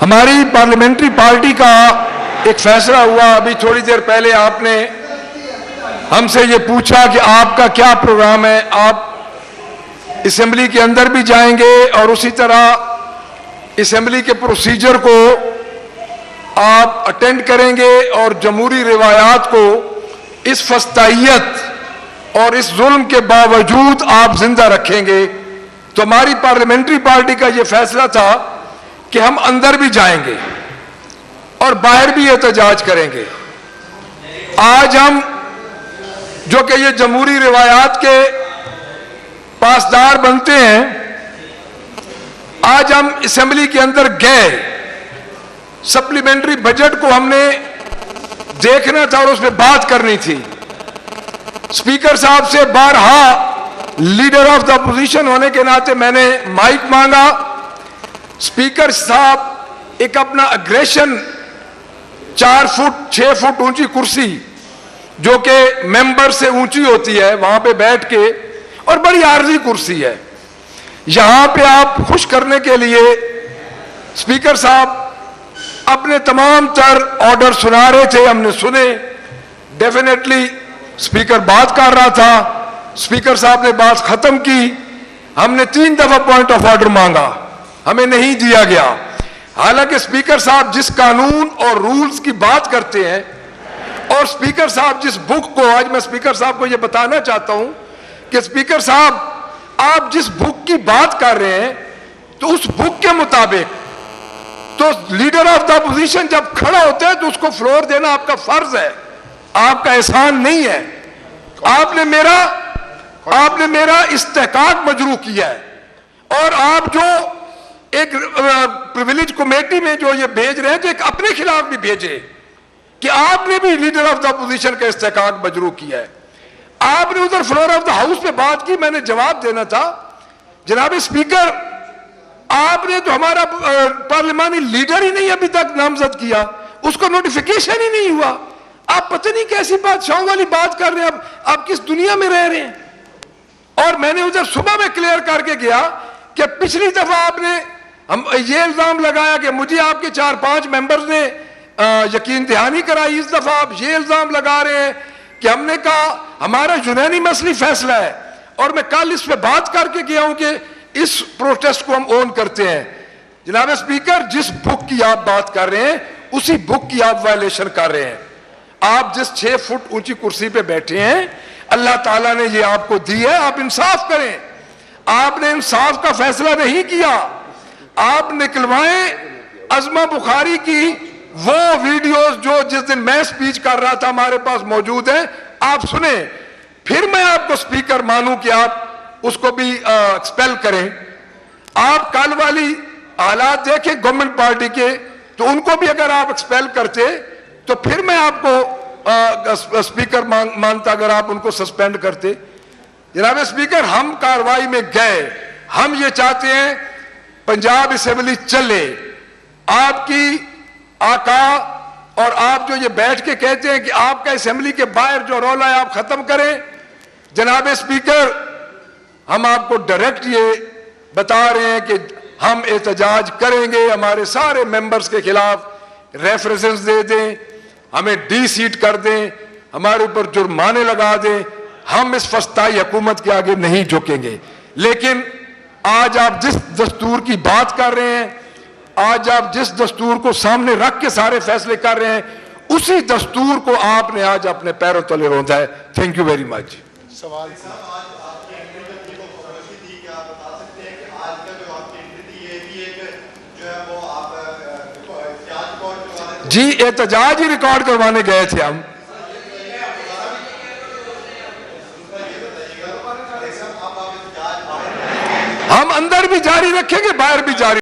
ہماری parliamentary party کا ایک فیصلہ ہوا، ابھی تھوڑی دیر پہلے آپ نے ہم سے یہ پوچھا کہ آپ کا کیا پروگرام ہے، آپ اسمبلی کے اندر بھی جائیں گے اور اسی طرح اسمبلی کے پروسیجر کو آپ اٹینڈ کریں گے اور جمہوری روایات کو اس فسطائیت اور اس ظلم کے باوجود آپ زندہ رکھیں گے۔ تو ہماری پارلیمنٹری پارٹی کا یہ فیصلہ تھا کہ ہم اندر بھی جائیں گے اور باہر بھی احتجاج کریں گے۔ آج ہم جو کہ یہ جمہوری روایات کے پاسدار بنتے ہیں، آج ہم اسمبلی کے اندر گئے، سپلیمنٹری بجٹ کو ہم نے دیکھنا تھا اور اس پہ بات کرنی تھی۔ اسپیکر صاحب سے بارہا لیڈر آف دا اپوزیشن ہونے کے ناطے میں نے مائک مانگا۔ اسپیکر صاحب ایک اپنا اگریشن 4 فٹ 6 فٹ اونچی کرسی جو کہ ممبر سے اونچی ہوتی ہے وہاں پہ بیٹھ کے، اور بڑی عارضی کرسی ہے، یہاں پہ آپ خوش کرنے کے لیے اسپیکر صاحب اپنے تمام تر آرڈر سنا رہے تھے، ہم نے سنے۔ ڈیفینیٹلی اسپیکر بات کر رہا تھا، اسپیکر صاحب نے بات ختم کی، ہم نے 3 دفعہ پوائنٹ آف آرڈر مانگا، ہمیں نہیں دیا گیا۔ حالانکہ اسپیکر صاحب جس قانون اور رولز کی بات کرتے ہیں، اور اسپیکر صاحب جس بک کو، آج میں اسپیکر صاحب کو یہ بتانا چاہتا ہوں کہ اسپیکر صاحب آپ جس بک کی بات کر رہے ہیں تو اس بک کے مطابق تو لیڈر آف دا اپوزیشن جب کھڑا ہوتا ہے تو اس کو فلور دینا آپ کا فرض ہے، آپ کا احسان نہیں ہے۔ آپ نے میرا استحقاق مجروح کیا ہے، اور آپ جو ایک پریویلیج کمیٹی میں جو یہ بھیج رہے ہیں تو ایک اپنے خلاف بھی بھیجے کہ آپ نے بھی لیڈر آف دا اپوزیشن کا استحقاق مجروح کیا ہے۔ آپ نے ادھر فلور آف دا ہاؤس پہ بات کی، میں نے جواب دینا تھا، جناب اسپیکر آپ نے تو ہمارا پارلیمانی لیڈر ہی نہیں ابھی تک نامزد کیا، اس کو نوٹیفیکیشن ہی نہیں ہوا، آپ پتہ نہیں کیسی بادشاہوں والی بات کر رہے ہیں، آپ کس دنیا میں رہ رہے ہیں۔ اور میں نے ادھر صبح میں کلیئر کر کے گیا کہ پچھلی دفعہ آپ نے یہ الزام لگایا کہ مجھے آپ کے 4-5 ممبرز نے یقین دہانی کرائی، اس دفعہ آپ یہ الزام لگا رہے ہیں کہ ہم نے کہا ہمارا یونینیمسلی فیصلہ ہے، اور میں کل اس پہ بات کر کے گیا ہوں کہ اس پروٹیسٹ کو ہم اون کرتے ہیں۔ جناب اسپیکر جس بک کی آپ بات کر رہے ہیں اسی بک کی آپ وائلیشن کر رہے ہیں۔ آپ جس 6 فٹ اونچی کرسی پہ بیٹھے ہیں، اللہ تعالیٰ نے یہ آپ کو دی ہے، آپ انصاف کریں۔ آپ نے انصاف کا فیصلہ نہیں کیا، آپ نکلوائیں عظمہ بخاری کی وہ ویڈیوز جو جس دن میں سپیچ کر رہا تھا ہمارے پاس موجود ہیں، آپ سنیں، پھر میں آپ کو سپیکر مانوں کہ آپ اس کو بھی ایکسپیل کریں۔ آپ کل والی حالات دیکھیں گورنمنٹ پارٹی کے، تو ان کو بھی اگر آپ ایکسپیل کرتے تو پھر میں آپ کو سپیکر مانتا اگر آپ ان کو سسپینڈ کرتے۔ جناب اسپیکر ہم کاروائی میں گئے، ہم یہ چاہتے ہیں پنجاب اسمبلی چلے، آپ کی آقا اور آپ جو یہ بیٹھ کے کہتے ہیں کہ آپ کا اسمبلی کے باہر جو رولا ہے آپ ختم کریں۔ جناب اسپیکر ہم آپ کو ڈائریکٹ یہ بتا رہے ہیں کہ ہم احتجاج کریں گے، ہمارے سارے ممبرز کے خلاف ریفرنسز دے دیں، ہمیں ڈی سیٹ کر دیں، ہمارے اوپر جرمانے لگا دیں، ہم اس فسطائی حکومت کے آگے نہیں جھکیں گے۔ لیکن آج آپ جس دستور کی بات کر رہے ہیں، آج آپ جس دستور کو سامنے رکھ کے سارے فیصلے کر رہے ہیں، اسی دستور کو آپ نے آج اپنے پیروں تلے روندا ہے۔ Thank you very much. سوال جی احتجاج ہی ریکارڈ کروانے گئے تھے ہم۔ ہم اندر بھی جاری رکھیں گے، باہر بھی جاری